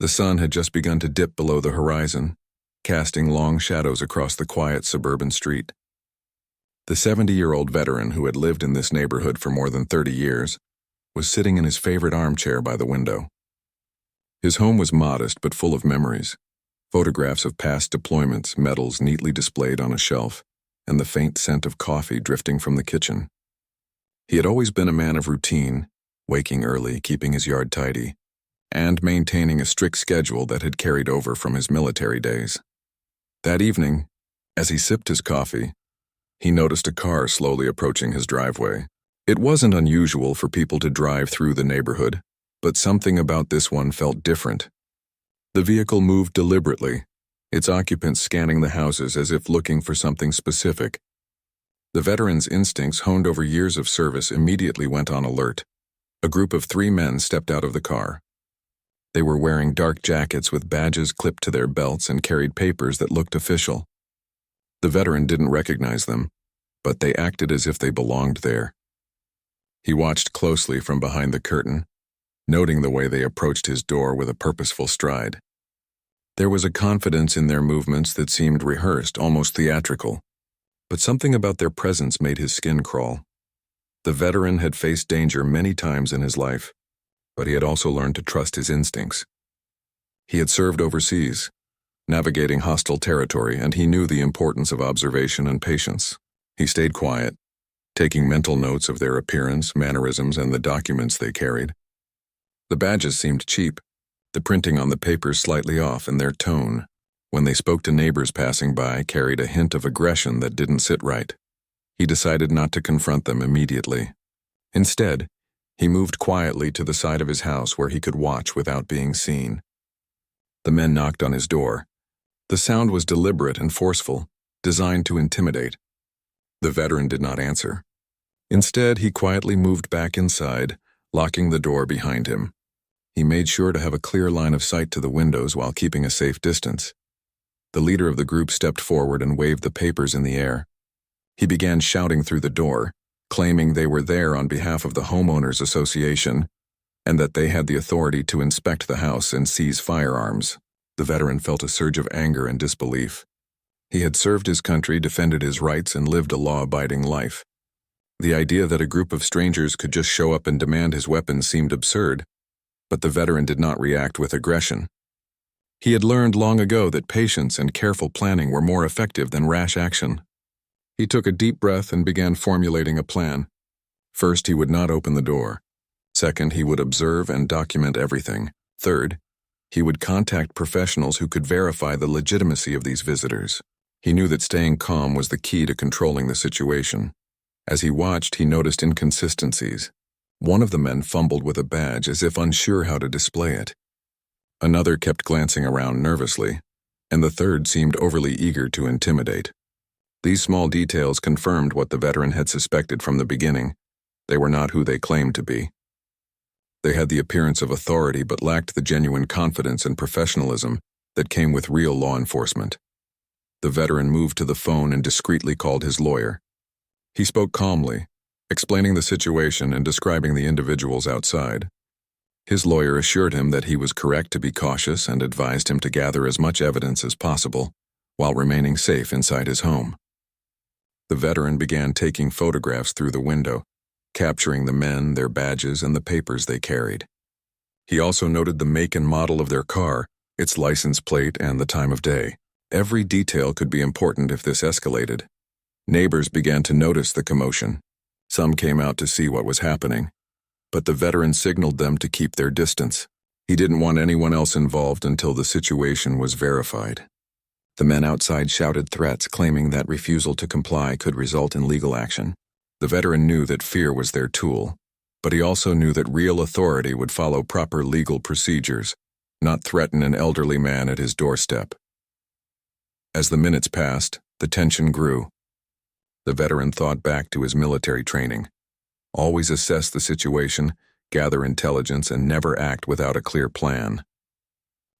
The sun had just begun to dip below the horizon, casting long shadows across the quiet suburban street. The 70-year-old veteran who had lived in this neighborhood for more than 30 years was sitting in his favorite armchair by the window. His home was modest but full of memories, photographs of past deployments, medals neatly displayed on a shelf, and the faint scent of coffee drifting from the kitchen. He had always been a man of routine, waking early, keeping his yard tidy, and maintaining a strict schedule that had carried over from his military days. That evening, as he sipped his coffee, he noticed a car slowly approaching his driveway. It wasn't unusual for people to drive through the neighborhood, but something about this one felt different. The vehicle moved deliberately, its occupants scanning the houses as if looking for something specific. The veteran's instincts, honed over years of service, immediately went on alert. A group of 3 men stepped out of the car. They were wearing dark jackets with badges clipped to their belts and carried papers that looked official. The veteran didn't recognize them, but they acted as if they belonged there. He watched closely from behind the curtain, noting the way they approached his door with a purposeful stride. There was a confidence in their movements that seemed rehearsed, almost theatrical, but something about their presence made his skin crawl. The veteran had faced danger many times in his life, but he had also learned to trust his instincts. He had served overseas, navigating hostile territory, and he knew the importance of observation and patience. He stayed quiet, taking mental notes of their appearance, mannerisms, and the documents they carried. The badges seemed cheap, the printing on the papers slightly off, and their tone, when they spoke to neighbors passing by, carried a hint of aggression that didn't sit right. He decided not to confront them immediately. Instead, he moved quietly to the side of his house where he could watch without being seen. The men knocked on his door. The sound was deliberate and forceful, designed to intimidate. The veteran did not answer. Instead, he quietly moved back inside, locking the door behind him. He made sure to have a clear line of sight to the windows while keeping a safe distance. The leader of the group stepped forward and waved the papers in the air. He began shouting through the door, claiming they were there on behalf of the Homeowners Association and that they had the authority to inspect the house and seize firearms. The veteran felt a surge of anger and disbelief. He had served his country, defended his rights, and lived a law-abiding life. The idea that a group of strangers could just show up and demand his weapons seemed absurd, but the veteran did not react with aggression. He had learned long ago that patience and careful planning were more effective than rash action. He took a deep breath and began formulating a plan. First, he would not open the door. Second, he would observe and document everything. Third, he would contact professionals who could verify the legitimacy of these visitors. He knew that staying calm was the key to controlling the situation. As he watched, he noticed inconsistencies. One of the men fumbled with a badge as if unsure how to display it. Another kept glancing around nervously, and the third seemed overly eager to intimidate. These small details confirmed what the veteran had suspected from the beginning. They were not who they claimed to be. They had the appearance of authority but lacked the genuine confidence and professionalism that came with real law enforcement. The veteran moved to the phone and discreetly called his lawyer. He spoke calmly, explaining the situation and describing the individuals outside. His lawyer assured him that he was correct to be cautious and advised him to gather as much evidence as possible while remaining safe inside his home. The veteran began taking photographs through the window, capturing the men, their badges, and the papers they carried. He also noted the make and model of their car, its license plate, and the time of day. Every detail could be important if this escalated. Neighbors began to notice the commotion. Some came out to see what was happening, but the veteran signaled them to keep their distance. He didn't want anyone else involved until the situation was verified. The men outside shouted threats, claiming that refusal to comply could result in legal action. The veteran knew that fear was their tool, but he also knew that real authority would follow proper legal procedures, not threaten an elderly man at his doorstep. As the minutes passed, the tension grew. The veteran thought back to his military training. Always assess the situation, gather intelligence, and never act without a clear plan.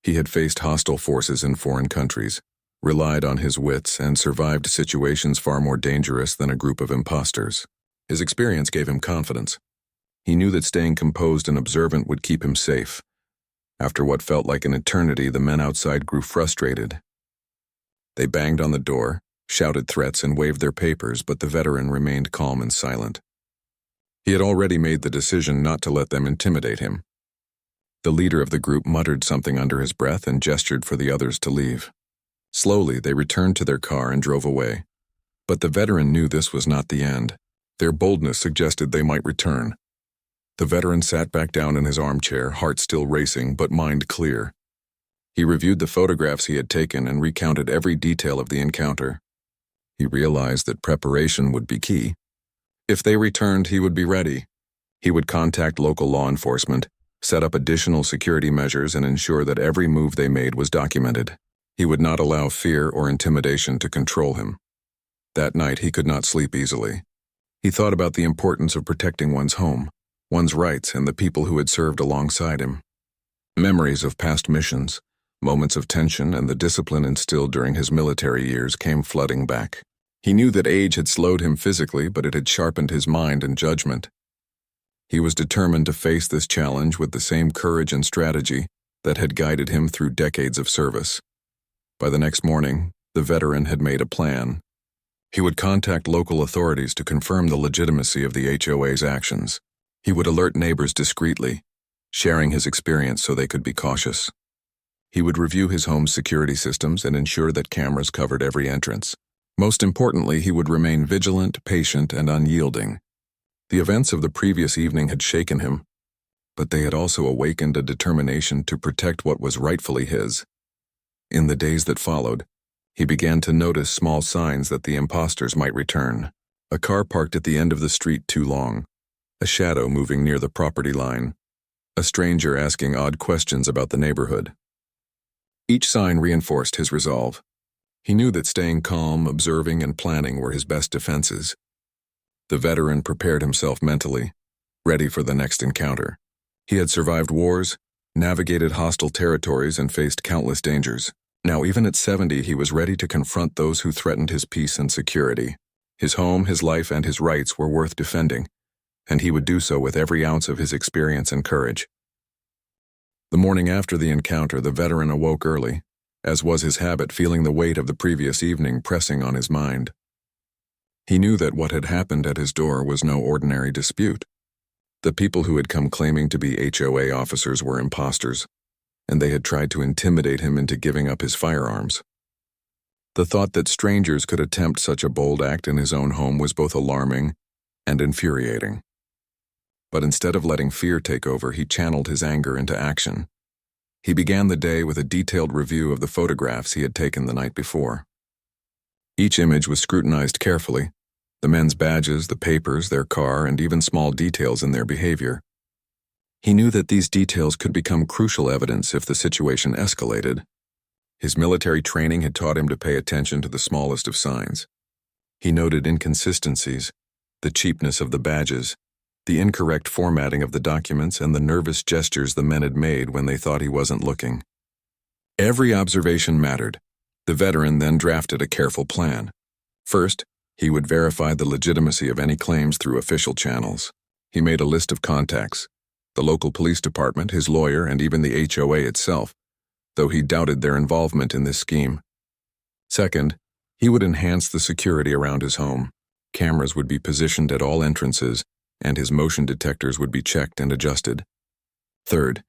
He had faced hostile forces in foreign countries, relied on his wits, and survived situations far more dangerous than a group of imposters. His experience gave him confidence. He knew that staying composed and observant would keep him safe. After what felt like an eternity, the men outside grew frustrated. They banged on the door, shouted threats, and waved their papers, but the veteran remained calm and silent. He had already made the decision not to let them intimidate him. The leader of the group muttered something under his breath and gestured for the others to leave. Slowly, they returned to their car and drove away. But the veteran knew this was not the end. Their boldness suggested they might return. The veteran sat back down in his armchair, heart still racing but mind clear. He reviewed the photographs he had taken and recounted every detail of the encounter. He realized that preparation would be key. If they returned, he would be ready. He would contact local law enforcement, set up additional security measures, and ensure that every move they made was documented. He would not allow fear or intimidation to control him. That night, he could not sleep easily. He thought about the importance of protecting one's home, one's rights, and the people who had served alongside him. Memories of past missions, moments of tension, and the discipline instilled during his military years came flooding back. He knew that age had slowed him physically, but it had sharpened his mind and judgment. He was determined to face this challenge with the same courage and strategy that had guided him through decades of service. By the next morning, the veteran had made a plan. He would contact local authorities to confirm the legitimacy of the HOA's actions. He would alert neighbors discreetly, sharing his experience so they could be cautious. He would review his home's security systems and ensure that cameras covered every entrance. Most importantly, he would remain vigilant, patient, and unyielding. The events of the previous evening had shaken him, but they had also awakened a determination to protect what was rightfully his. In the days that followed, he began to notice small signs that the imposters might return. A car parked at the end of the street too long, a shadow moving near the property line, a stranger asking odd questions about the neighborhood. Each sign reinforced his resolve. He knew that staying calm, observing, and planning were his best defenses. The veteran prepared himself mentally, ready for the next encounter. He had survived wars, navigated hostile territories, and faced countless dangers. Now, even at 70, he was ready to confront those who threatened his peace and security. His home, his life, and his rights were worth defending, and he would do so with every ounce of his experience and courage. The morning after the encounter, the veteran awoke early, as was his habit, feeling the weight of the previous evening pressing on his mind. He knew that what had happened at his door was no ordinary dispute. The people who had come claiming to be HOA officers were imposters, and they had tried to intimidate him into giving up his firearms. The thought that strangers could attempt such a bold act in his own home was both alarming and infuriating. But instead of letting fear take over, he channeled his anger into action. He began the day with a detailed review of the photographs he had taken the night before. Each image was scrutinized carefully, the men's badges, the papers, their car, and even small details in their behavior. He knew that these details could become crucial evidence if the situation escalated. His military training had taught him to pay attention to the smallest of signs. He noted inconsistencies, the cheapness of the badges, the incorrect formatting of the documents, and the nervous gestures the men had made when they thought he wasn't looking. Every observation mattered. The veteran then drafted a careful plan. First, he would verify the legitimacy of any claims through official channels. He made a list of contacts, the local police department, his lawyer, and even the HOA itself, though he doubted their involvement in this scheme. Second, he would enhance the security around his home. Cameras would be positioned at all entrances, and his motion detectors would be checked and adjusted. Third,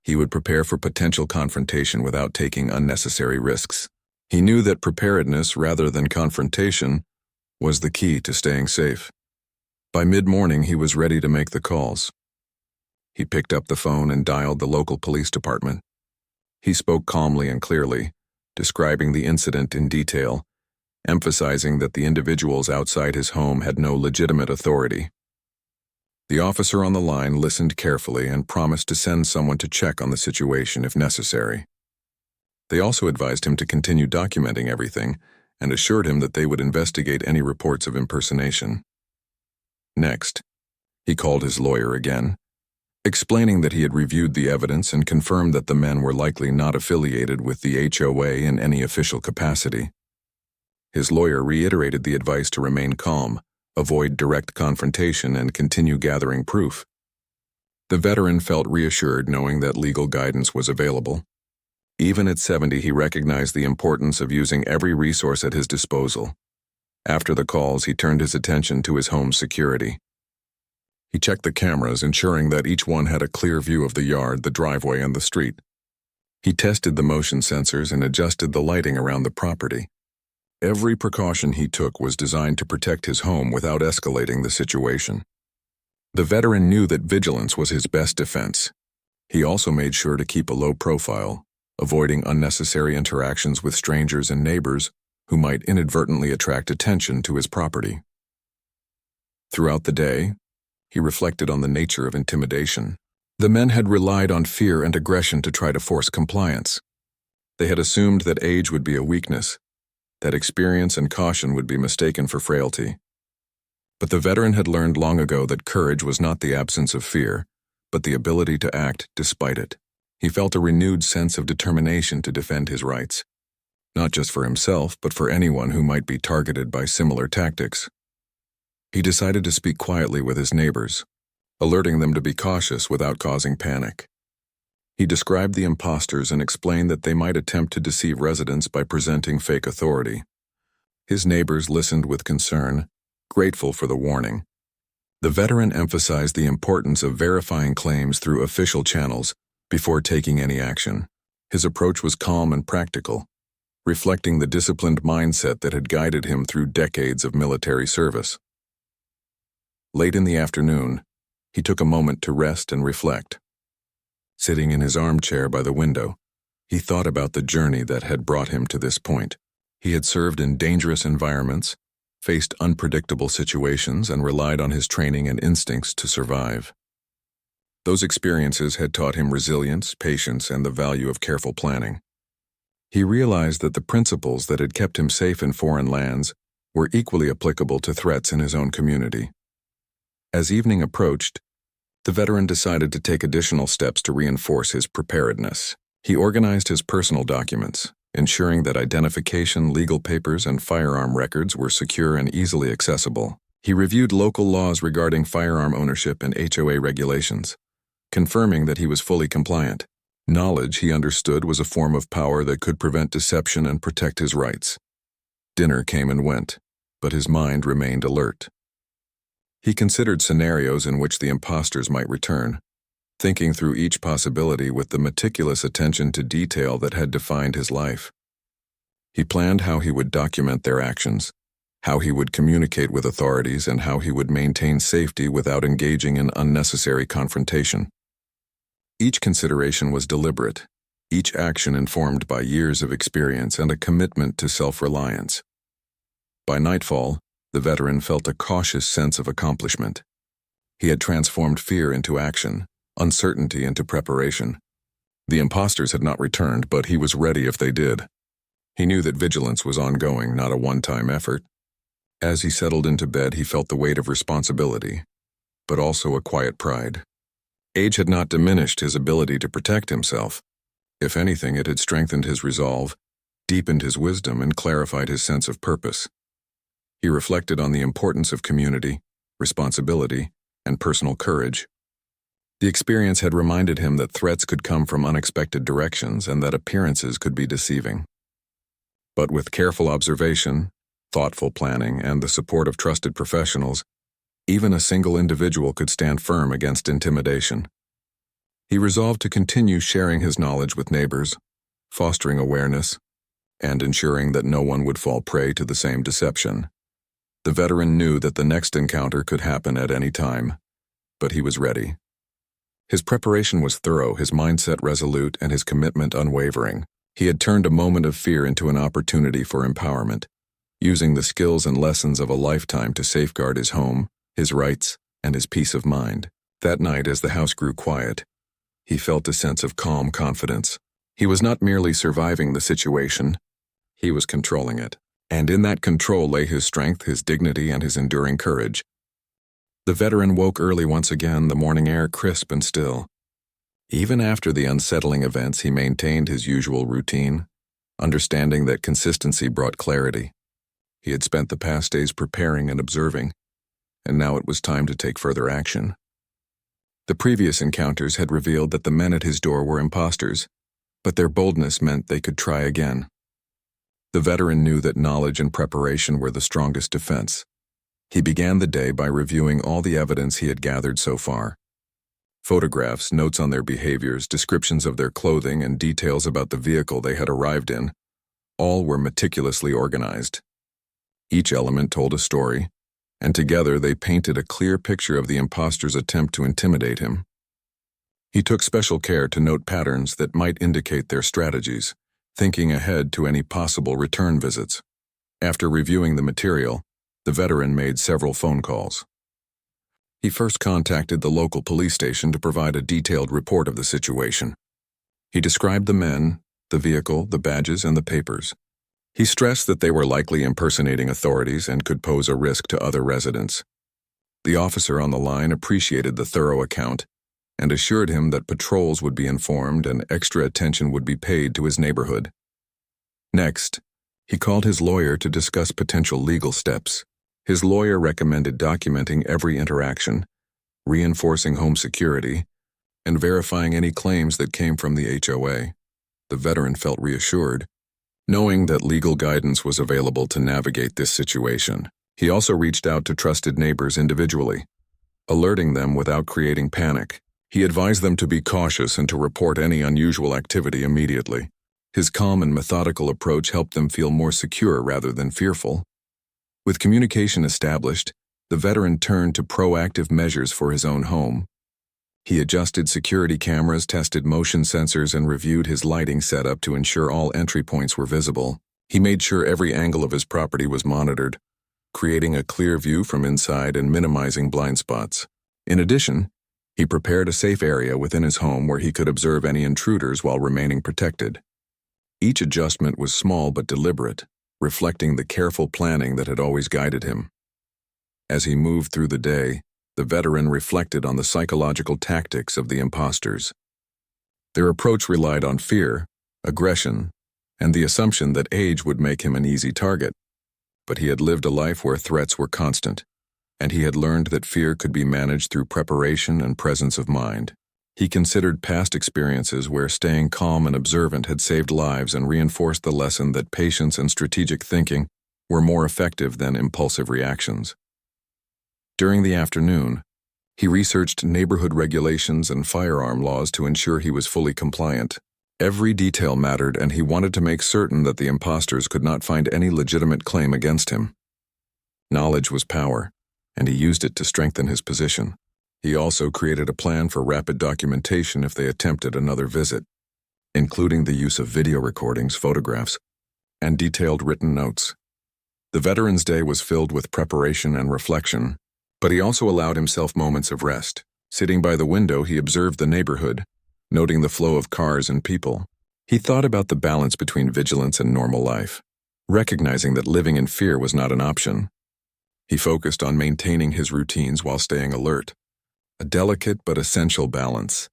he would prepare for potential confrontation without taking unnecessary risks. He knew that preparedness rather than confrontation was the key to staying safe. By mid-morning, he was ready to make the calls. He picked up the phone and dialed the local police department. He spoke calmly and clearly, describing the incident in detail, emphasizing that the individuals outside his home had no legitimate authority. The officer on the line listened carefully and promised to send someone to check on the situation if necessary. They also advised him to continue documenting everything and assured him that they would investigate any reports of impersonation. Next, he called his lawyer again, explaining that he had reviewed the evidence and confirmed that the men were likely not affiliated with the HOA in any official capacity. His lawyer reiterated the advice to remain calm, avoid direct confrontation, and continue gathering proof. The veteran felt reassured knowing that legal guidance was available. Even at 70, he recognized the importance of using every resource at his disposal. After the calls, he turned his attention to his home's security. He checked the cameras, ensuring that each one had a clear view of the yard, the driveway, and the street. He tested the motion sensors and adjusted the lighting around the property. Every precaution he took was designed to protect his home without escalating the situation. The veteran knew that vigilance was his best defense. He also made sure to keep a low profile, avoiding unnecessary interactions with strangers and neighbors who might inadvertently attract attention to his property. Throughout the day, he reflected on the nature of intimidation. The men had relied on fear and aggression to try to force compliance. They had assumed that age would be a weakness, that experience and caution would be mistaken for frailty. But the veteran had learned long ago that courage was not the absence of fear, but the ability to act despite it. He felt a renewed sense of determination to defend his rights, not just for himself, but for anyone who might be targeted by similar tactics. He decided to speak quietly with his neighbors, alerting them to be cautious without causing panic. He described the imposters and explained that they might attempt to deceive residents by presenting fake authority. His neighbors listened with concern, grateful for the warning. The veteran emphasized the importance of verifying claims through official channels before taking any action. His approach was calm and practical, reflecting the disciplined mindset that had guided him through decades of military service. Late in the afternoon, he took a moment to rest and reflect. Sitting in his armchair by the window, he thought about the journey that had brought him to this point. He had served in dangerous environments, faced unpredictable situations, and relied on his training and instincts to survive. Those experiences had taught him resilience, patience, and the value of careful planning. He realized that the principles that had kept him safe in foreign lands were equally applicable to threats in his own community. As evening approached, the veteran decided to take additional steps to reinforce his preparedness. He organized his personal documents, ensuring that identification, legal papers, and firearm records were secure and easily accessible. He reviewed local laws regarding firearm ownership and HOA regulations, confirming that he was fully compliant. Knowledge, he understood, was a form of power that could prevent deception and protect his rights. Dinner came and went, but his mind remained alert. He considered scenarios in which the imposters might return, thinking through each possibility with the meticulous attention to detail that had defined his life. He planned how he would document their actions, how he would communicate with authorities, and how he would maintain safety without engaging in unnecessary confrontation. Each consideration was deliberate, each action informed by years of experience and a commitment to self-reliance. By nightfall, the veteran felt a cautious sense of accomplishment. He had transformed fear into action, uncertainty into preparation. The imposters had not returned, but he was ready if they did. He knew that vigilance was ongoing, not a one-time effort. As he settled into bed, he felt the weight of responsibility, but also a quiet pride. Age had not diminished his ability to protect himself. If anything, it had strengthened his resolve, deepened his wisdom, and clarified his sense of purpose. He reflected on the importance of community, responsibility, and personal courage. The experience had reminded him that threats could come from unexpected directions and that appearances could be deceiving. But with careful observation, thoughtful planning, and the support of trusted professionals, even a single individual could stand firm against intimidation. He resolved to continue sharing his knowledge with neighbors, fostering awareness, and ensuring that no one would fall prey to the same deception. The veteran knew that the next encounter could happen at any time, but he was ready. His preparation was thorough, his mindset resolute, and his commitment unwavering. He had turned a moment of fear into an opportunity for empowerment, using the skills and lessons of a lifetime to safeguard his home, his rights, and his peace of mind. That night, as the house grew quiet, he felt a sense of calm confidence. He was not merely surviving the situation, he was controlling it. And in that control lay his strength, his dignity, and his enduring courage. The veteran woke early once again, the morning air crisp and still. Even after the unsettling events, he maintained his usual routine, understanding that consistency brought clarity. He had spent the past days preparing and observing, and now it was time to take further action. The previous encounters had revealed that the men at his door were imposters, but their boldness meant they could try again. The veteran knew that knowledge and preparation were the strongest defense. He began the day by reviewing all the evidence he had gathered so far. Photographs, notes on their behaviors, descriptions of their clothing, and details about the vehicle they had arrived in, all were meticulously organized. Each element told a story, and together they painted a clear picture of the impostor's attempt to intimidate him. He took special care to note patterns that might indicate their strategies, thinking ahead to any possible return visits. After reviewing the material, the veteran made several phone calls. He first contacted the local police station to provide a detailed report of the situation. He described the men, the vehicle, the badges, and the papers. He stressed that they were likely impersonating authorities and could pose a risk to other residents. The officer on the line appreciated the thorough account and assured him that patrols would be informed and extra attention would be paid to his neighborhood. Next, he called his lawyer to discuss potential legal steps. His lawyer recommended documenting every interaction, reinforcing home security, and verifying any claims that came from the HOA. The veteran felt reassured, knowing that legal guidance was available to navigate this situation. He also reached out to trusted neighbors individually, alerting them without creating panic. He advised them to be cautious and to report any unusual activity immediately. His calm and methodical approach helped them feel more secure rather than fearful. With communication established, the veteran turned to proactive measures for his own home. He adjusted security cameras, tested motion sensors, and reviewed his lighting setup to ensure all entry points were visible. He made sure every angle of his property was monitored, creating a clear view from inside and minimizing blind spots. In addition, he prepared a safe area within his home where he could observe any intruders while remaining protected. Each adjustment was small but deliberate, reflecting the careful planning that had always guided him. As he moved through the day, the veteran reflected on the psychological tactics of the imposters. Their approach relied on fear, aggression, and the assumption that age would make him an easy target. But he had lived a life where threats were constant, and he had learned that fear could be managed through preparation and presence of mind. He considered past experiences where staying calm and observant had saved lives and reinforced the lesson that patience and strategic thinking were more effective than impulsive reactions. During the afternoon, he researched neighborhood regulations and firearm laws to ensure he was fully compliant. Every detail mattered, and he wanted to make certain that the imposters could not find any legitimate claim against him. Knowledge was power, and he used it to strengthen his position. He also created a plan for rapid documentation if they attempted another visit, including the use of video recordings, photographs, and detailed written notes. The veteran's day was filled with preparation and reflection, but he also allowed himself moments of rest. Sitting by the window, he observed the neighborhood, noting the flow of cars and people. He thought about the balance between vigilance and normal life, recognizing that living in fear was not an option. He focused on maintaining his routines while staying alert, a delicate but essential balance.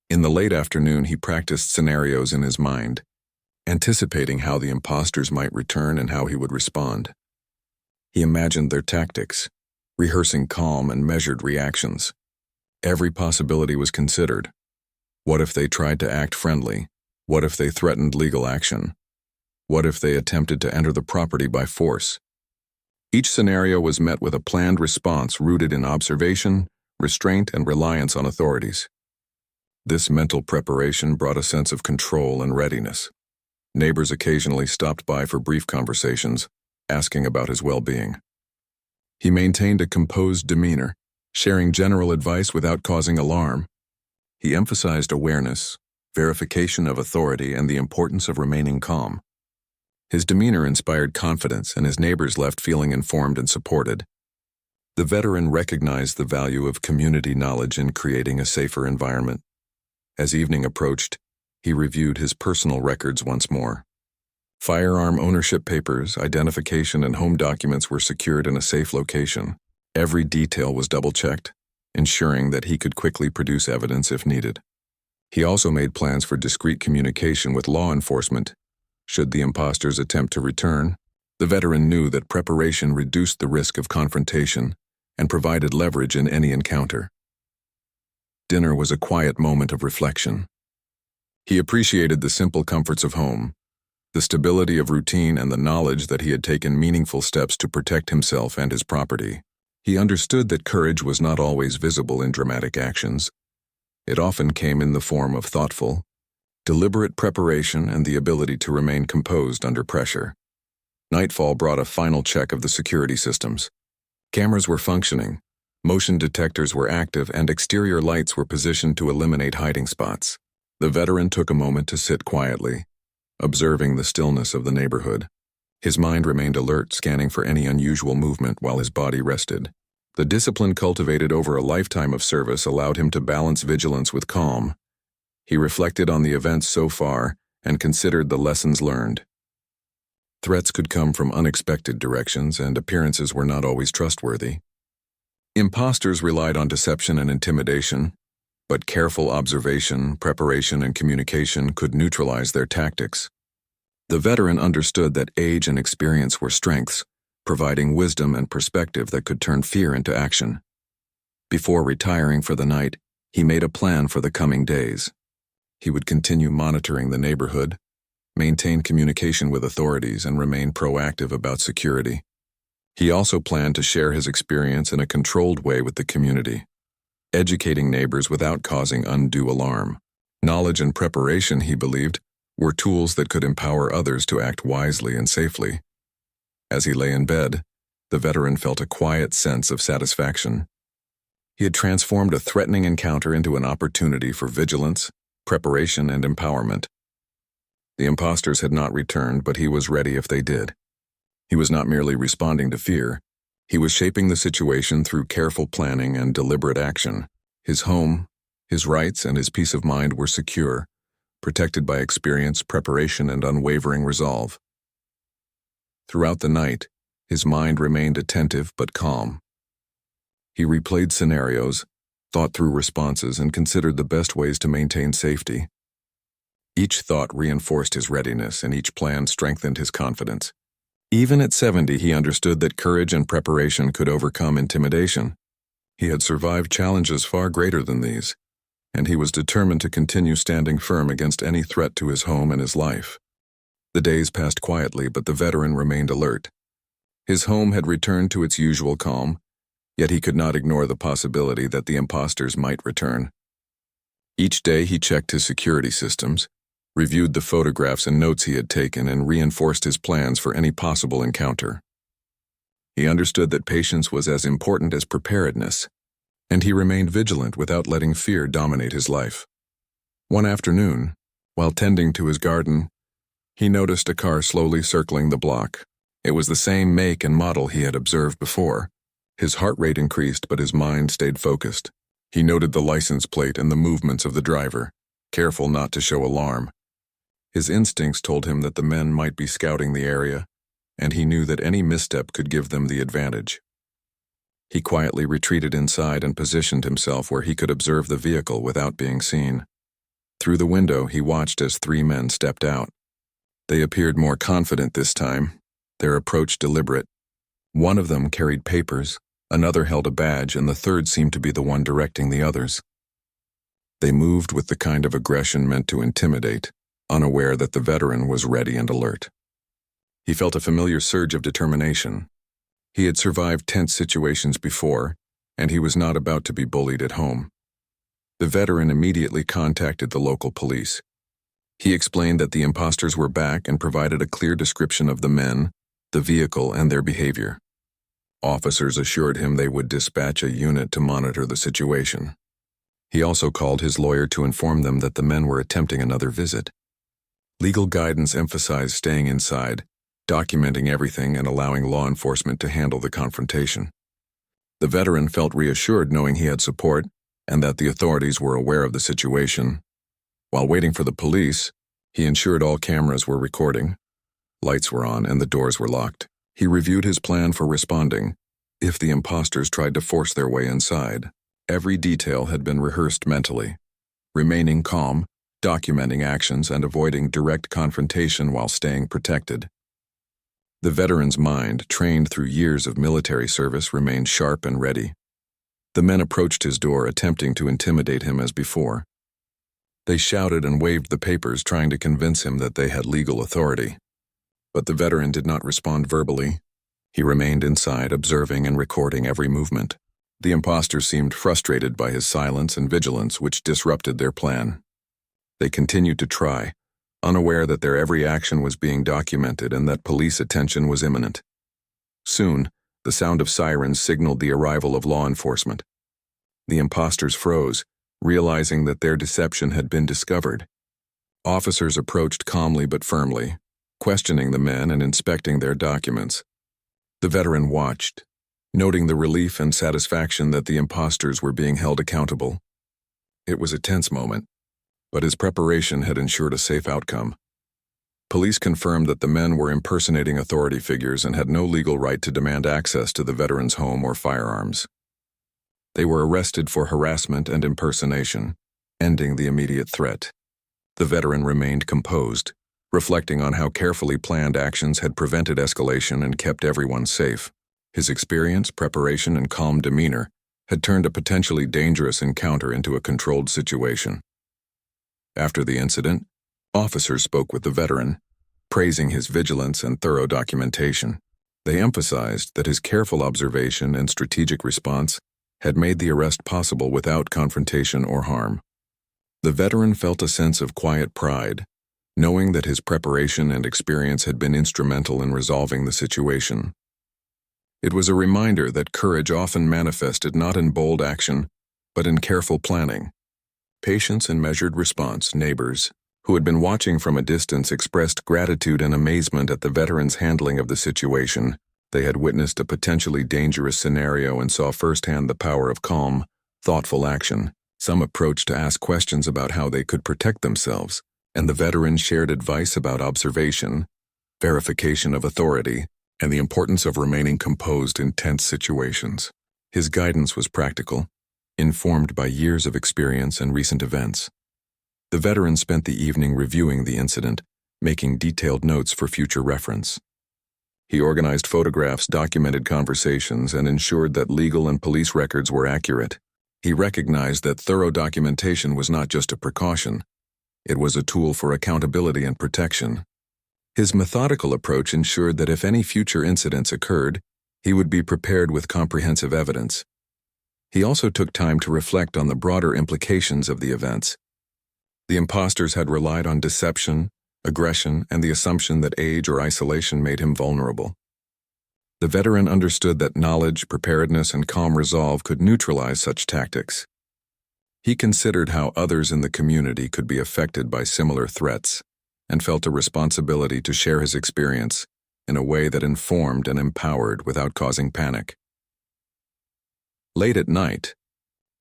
In the late afternoon, he practiced scenarios in his mind, anticipating how the imposters might return and how he would respond. He imagined their tactics, rehearsing calm and measured reactions. Every possibility was considered. What if they tried to act friendly? What if they threatened legal action? What if they attempted to enter the property by force? Each scenario was met with a planned response rooted in observation, restraint, and reliance on authorities. This mental preparation brought a sense of control and readiness. Neighbors occasionally stopped by for brief conversations, asking about his well-being. He maintained a composed demeanor, sharing general advice without causing alarm. He emphasized awareness, verification of authority, and the importance of remaining calm. His demeanor inspired confidence, and his neighbors left feeling informed and supported. The veteran recognized the value of community knowledge in creating a safer environment. As evening approached, he reviewed his personal records once more. Firearm ownership papers, identification, and home documents were secured in a safe location. Every detail was double-checked, ensuring that he could quickly produce evidence if needed. He also made plans for discreet communication with law enforcement. Should the imposters attempt to return, the veteran knew that preparation reduced the risk of confrontation and provided leverage in any encounter. Dinner was a quiet moment of reflection. He appreciated the simple comforts of home, the stability of routine, and the knowledge that he had taken meaningful steps to protect himself and his property. He understood that courage was not always visible in dramatic actions. It often came in the form of thoughtful, deliberate preparation and the ability to remain composed under pressure. Nightfall brought a final check of the security systems. Cameras were functioning, motion detectors were active, and exterior lights were positioned to eliminate hiding spots. The veteran took a moment to sit quietly, observing the stillness of the neighborhood. His mind remained alert, scanning for any unusual movement while his body rested. The discipline cultivated over a lifetime of service allowed him to balance vigilance with calm. He reflected on the events so far and considered the lessons learned. Threats could come from unexpected directions, and appearances were not always trustworthy. Imposters relied on deception and intimidation, but careful observation, preparation, and communication could neutralize their tactics. The veteran understood that age and experience were strengths, providing wisdom and perspective that could turn fear into action. Before retiring for the night, he made a plan for the coming days. He would continue monitoring the neighborhood, maintain communication with authorities, and remain proactive about security. He also planned to share his experience in a controlled way with the community, educating neighbors without causing undue alarm. Knowledge and preparation, he believed, were tools that could empower others to act wisely and safely. As he lay in bed, the veteran felt a quiet sense of satisfaction. He had transformed a threatening encounter into an opportunity for vigilance, preparation, and empowerment. The imposters had not returned, but he was ready if they did. He was not merely responding to fear. He was shaping the situation through careful planning and deliberate action. His home, his rights, and his peace of mind were secure, protected by experience, preparation, and unwavering resolve. Throughout the night, his mind remained attentive but calm. He replayed scenarios, thought through responses, and considered the best ways to maintain safety. Each thought reinforced his readiness, and each plan strengthened his confidence. Even at 70, he understood that courage and preparation could overcome intimidation. He had survived challenges far greater than these, and he was determined to continue standing firm against any threat to his home and his life. The days passed quietly, but the veteran remained alert. His home had returned to its usual calm, yet he could not ignore the possibility that the imposters might return. Each day he checked his security systems, reviewed the photographs and notes he had taken, and reinforced his plans for any possible encounter. He understood that patience was as important as preparedness, and he remained vigilant without letting fear dominate his life. One afternoon, while tending to his garden, he noticed a car slowly circling the block. It was the same make and model he had observed before. His heart rate increased, but his mind stayed focused. He noted the license plate and the movements of the driver, careful not to show alarm. His instincts told him that the men might be scouting the area, and he knew that any misstep could give them the advantage. He quietly retreated inside and positioned himself where he could observe the vehicle without being seen. Through the window, he watched as 3 men stepped out. They appeared more confident this time, their approach deliberate. One of them carried papers, another held a badge, and the third seemed to be the one directing the others. They moved with the kind of aggression meant to intimidate, unaware that the veteran was ready and alert. He felt a familiar surge of determination. He had survived tense situations before, and he was not about to be bullied at home. The veteran immediately contacted the local police. He explained that the imposters were back and provided a clear description of the men, the vehicle, and their behavior. Officers assured him they would dispatch a unit to monitor the situation. He also called his lawyer to inform them that the men were attempting another visit. Legal guidance emphasized staying inside, documenting everything, and allowing law enforcement to handle the confrontation. The veteran felt reassured knowing he had support and that the authorities were aware of the situation. While waiting for the police, he ensured all cameras were recording, lights were on, and the doors were locked. He reviewed his plan for responding if the imposters tried to force their way inside. Every detail had been rehearsed mentally, remaining calm, documenting actions, and avoiding direct confrontation while staying protected. The veteran's mind, trained through years of military service, remained sharp and ready. The men approached his door, attempting to intimidate him as before. They shouted and waved the papers, trying to convince him that they had legal authority. But the veteran did not respond verbally. He remained inside, observing and recording every movement. The impostors seemed frustrated by his silence and vigilance, which disrupted their plan. They continued to try, unaware that their every action was being documented and that police attention was imminent. Soon, the sound of sirens signaled the arrival of law enforcement. The impostors froze, realizing that their deception had been discovered. Officers approached calmly but firmly, questioning the men and inspecting their documents. The veteran watched, noting the relief and satisfaction that the impostors were being held accountable. It was a tense moment, but his preparation had ensured a safe outcome. Police confirmed that the men were impersonating authority figures and had no legal right to demand access to the veteran's home or firearms. They were arrested for harassment and impersonation, ending the immediate threat. The veteran remained composed, reflecting on how carefully planned actions had prevented escalation and kept everyone safe. His experience, preparation, and calm demeanor had turned a potentially dangerous encounter into a controlled situation. After the incident, officers spoke with the veteran, praising his vigilance and thorough documentation. They emphasized that his careful observation and strategic response had made the arrest possible without confrontation or harm. The veteran felt a sense of quiet pride, knowing that his preparation and experience had been instrumental in resolving the situation. It was a reminder that courage often manifested not in bold action, but in careful planning. Patience and measured response. Neighbors, who had been watching from a distance, expressed gratitude and amazement at the veteran's handling of the situation. They had witnessed a potentially dangerous scenario and saw firsthand the power of calm, thoughtful action. Some approached to ask questions about how they could protect themselves, and the veteran shared advice about observation, verification of authority, and the importance of remaining composed in tense situations. His guidance was practical, informed by years of experience and recent events. The veteran spent the evening reviewing the incident, making detailed notes for future reference. He organized photographs, documented conversations, and ensured that legal and police records were accurate. He recognized that thorough documentation was not just a precaution, it was a tool for accountability and protection. His methodical approach ensured that if any future incidents occurred, he would be prepared with comprehensive evidence. He also took time to reflect on the broader implications of the events. The impostors had relied on deception, aggression, and the assumption that age or isolation made him vulnerable. The veteran understood that knowledge, preparedness, and calm resolve could neutralize such tactics. He considered how others in the community could be affected by similar threats, and felt a responsibility to share his experience in a way that informed and empowered without causing panic. Late at night,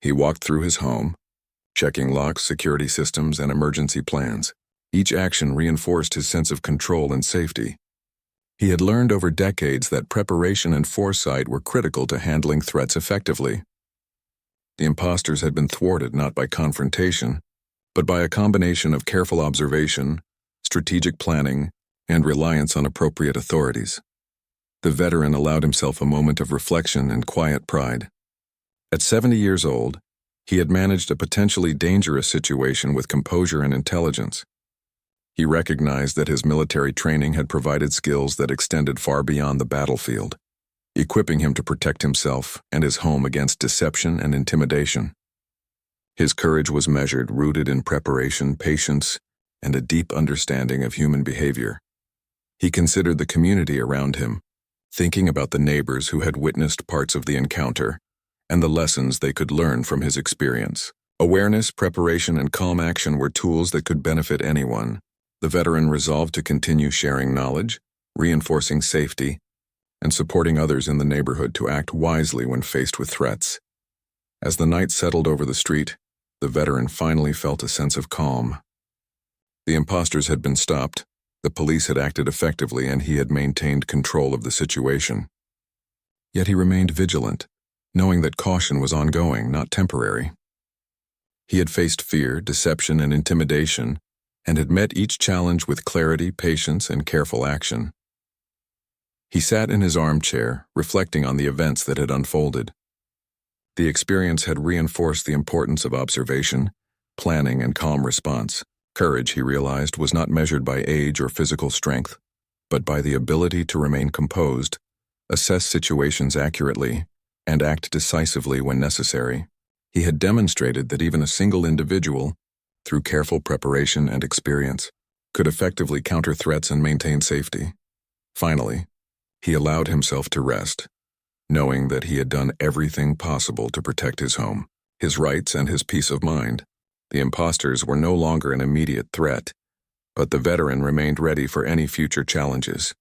he walked through his home, checking locks, security systems, and emergency plans. Each action reinforced his sense of control and safety. He had learned over decades that preparation and foresight were critical to handling threats effectively. The impostors had been thwarted not by confrontation, but by a combination of careful observation, strategic planning, and reliance on appropriate authorities. The veteran allowed himself a moment of reflection and quiet pride. At 70 years old, he had managed a potentially dangerous situation with composure and intelligence. He recognized that his military training had provided skills that extended far beyond the battlefield, equipping him to protect himself and his home against deception and intimidation. His courage was measured, rooted in preparation, patience, and a deep understanding of human behavior. He considered the community around him, thinking about the neighbors who had witnessed parts of the encounter and the lessons they could learn from his experience. Awareness, preparation, and calm action were tools that could benefit anyone. The veteran resolved to continue sharing knowledge, reinforcing safety, and supporting others in the neighborhood to act wisely when faced with threats. As the night settled over the street, the veteran finally felt a sense of calm. The impostors had been stopped, the police had acted effectively, and he had maintained control of the situation. Yet he remained vigilant, knowing that caution was ongoing, not temporary. He had faced fear, deception, and intimidation, and had met each challenge with clarity, patience, and careful action. He sat in his armchair, reflecting on the events that had unfolded. The experience had reinforced the importance of observation, planning, and calm response. Courage, he realized, was not measured by age or physical strength, but by the ability to remain composed, assess situations accurately, and act decisively when necessary. He had demonstrated that even a single individual, through careful preparation and experience, could effectively counter threats and maintain safety. Finally, he allowed himself to rest, knowing that he had done everything possible to protect his home, his rights, and his peace of mind. The imposters were no longer an immediate threat, but the veteran remained ready for any future challenges.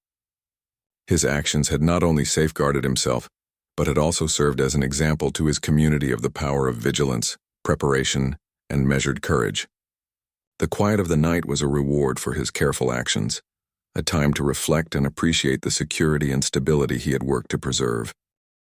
His actions had not only safeguarded himself, but had also served as an example to his community of the power of vigilance, preparation, and measured courage. The quiet of the night was a reward for his careful actions, a time to reflect and appreciate the security and stability he had worked to preserve.